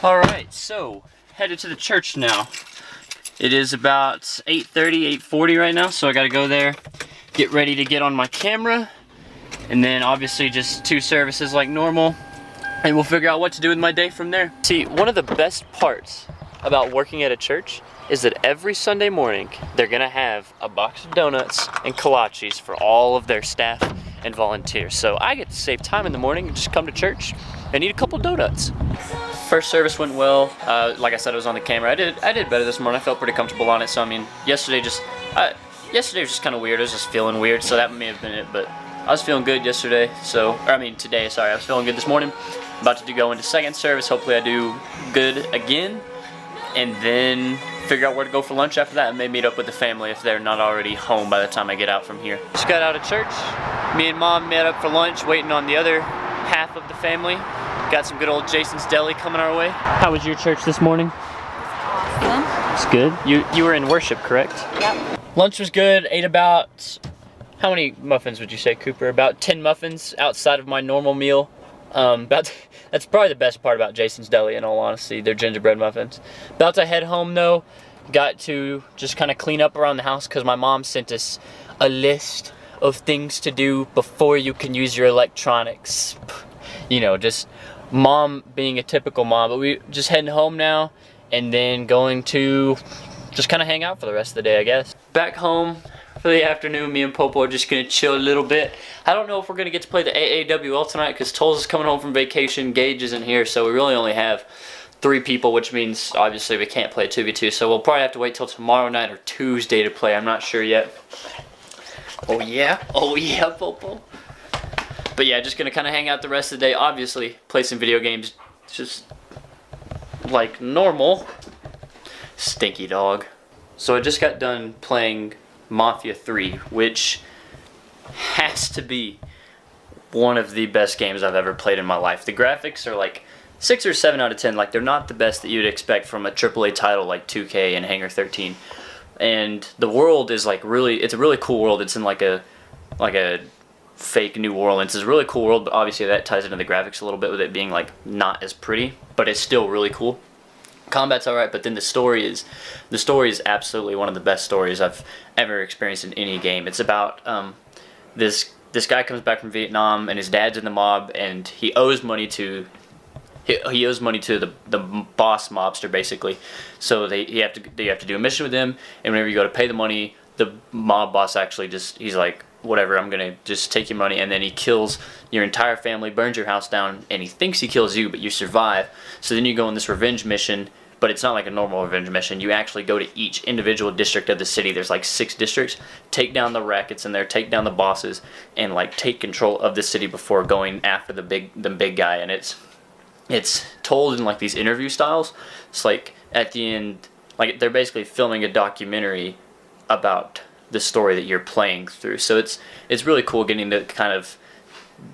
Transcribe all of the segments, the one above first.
Alright, so headed to the church now. It is about 8:30, 8:40 right now, so I gotta go there, get ready to get on my camera, and then obviously just 2 services like normal, and we'll figure out what to do with my day from there. See, one of the best parts about working at a church is that every Sunday morning they're gonna have a box of donuts and kolaches for all of their staff and volunteers. So I get to save time in the morning and just come to church and eat a couple donuts. First service went well. Like I said, I was on the camera. I did better this morning. I felt pretty comfortable on it. So I mean, yesterday was just kind of weird. I was just feeling weird, so that may have been it. But I was feeling good yesterday. Today. Sorry, I was feeling good this morning. About to go into second service. Hopefully, I do good again, and then figure out where to go for lunch after that. And maybe meet up with the family if they're not already home by the time I get out from here. Just got out of church. Me and Mom met up for lunch, waiting on the other half of the family. Got some good old Jason's Deli coming our way. How was your church this morning? Awesome. It's good. You were in worship, correct? Yep. Lunch was good. Ate about, how many muffins would you say, Cooper? About 10 muffins outside of my normal meal. That's probably the best part about Jason's Deli, in all honesty, their gingerbread muffins. About to head home though. Got to just kind of clean up around the house because my mom sent us a list of things to do before you can use your electronics. You know, just Mom being a typical mom. But we just heading home now and then going to just kind of hang out for the rest of the day, I guess. Back home for the afternoon, me and Popo are just gonna chill a little bit. I don't know if we're gonna get to play the AAWL tonight because Tolls is coming home from vacation, Gage isn't here, so we really only have 3 people, which means obviously we can't play 2v2, so we'll probably have to wait till tomorrow night or Tuesday to play. I'm not sure yet. Oh yeah, Popo. But yeah, just gonna kind of hang out the rest of the day. Obviously, play some video games, just like normal. Stinky dog. So I just got done playing Mafia 3, which has to be one of the best games I've ever played in my life. The graphics are like 6 or 7 out of 10. Like, they're not the best that you'd expect from a AAA title like 2K and Hangar 13. And the world is like it's a really cool world. It's in like a fake New Orleans. It's a really cool world, but obviously that ties into the graphics a little bit with it being like not as pretty, but it's still really cool. Combat's alright, but then the story is absolutely one of the best stories I've ever experienced in any game. It's about this guy comes back from Vietnam and his dad's in the mob and he owes money to the boss mobster basically. So you have to do a mission with him, and whenever you go to pay the money, the mob boss actually he's like, whatever, I'm gonna just take your money, and then he kills your entire family, burns your house down, and he thinks he kills you, but you survive. So then you go on this revenge mission, but it's not like a normal revenge mission. You actually go to each individual district of the city. There's like 6 districts. Take down the rackets in there, take down the bosses, and like take control of the city before going after the big guy. And it's told in like these interview styles. It's like at the end, like they're basically filming a documentary about the story that you're playing through. So it's really cool getting to kind of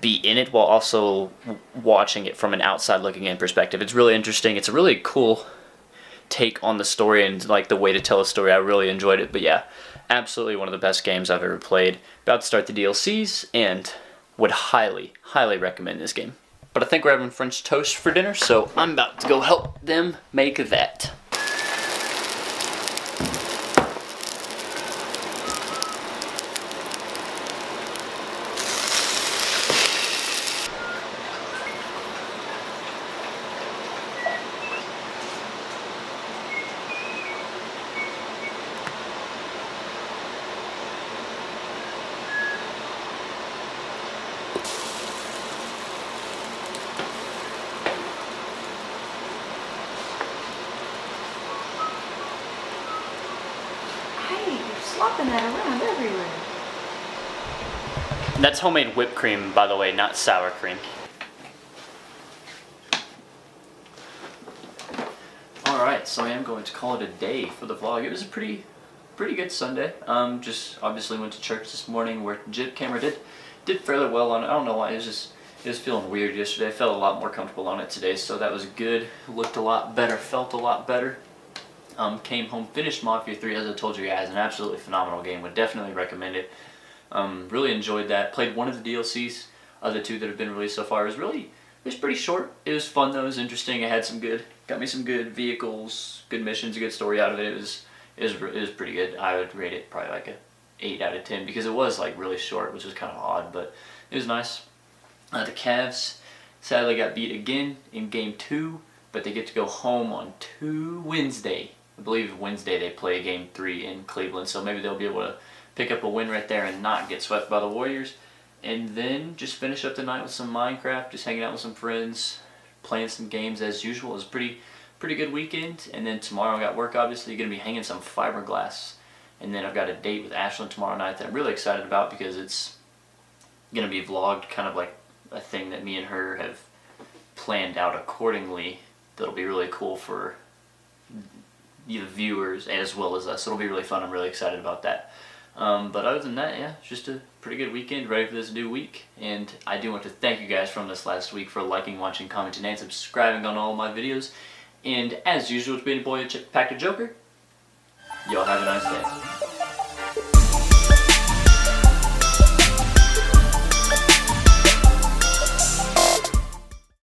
be in it while also watching it from an outside looking in perspective. It's really interesting. It's a really cool take on the story and like the way to tell a story. I really enjoyed it. But yeah, absolutely one of the best games I've ever played. About to start the DLCs and would highly recommend this game. But I think we're having French toast for dinner, so I'm about to go help them make that. Slopping that around everywhere. That's homemade whipped cream, by the way, not sour cream. Alright, so I am going to call it a day for the vlog. It was a pretty good Sunday. Just obviously went to church this morning where Jib camera did fairly well on it. I don't know why, it was feeling weird yesterday. I felt a lot more comfortable on it today, so that was good. Looked a lot better, felt a lot better. Came home, finished Mafia 3, as I told you guys, an absolutely phenomenal game. Would definitely recommend it. Really enjoyed that. Played one of the DLCs, the 2 that have been released so far. It was pretty short. It was fun though, it was interesting. It had some good got me some good vehicles, good missions, a good story out of it. It was pretty good. I would rate it probably like a 8 out of 10 because it was like really short, which was kind of odd, but it was nice. The Cavs sadly got beat again in game 2, but they get to go home on Wednesday. I believe Wednesday they play game 3 in Cleveland, so maybe they'll be able to pick up a win right there and not get swept by the Warriors. And then just finish up the night with some Minecraft, just hanging out with some friends, playing some games as usual. It was pretty good weekend. And then tomorrow I got work, obviously. Going to be hanging some fiberglass. And then I've got a date with Ashlyn tomorrow night that I'm really excited about because it's going to be vlogged, kind of like a thing that me and her have planned out accordingly. That'll be really cool for the viewers as well as us. It'll be really fun. I'm really excited about that. But other than that, yeah, it's just a pretty good weekend, ready for this new week. And I do want to thank you guys from this last week for liking, watching, commenting, and subscribing on all of my videos. And as usual, it's been your boy, Pack the Joker. Y'all have a nice day.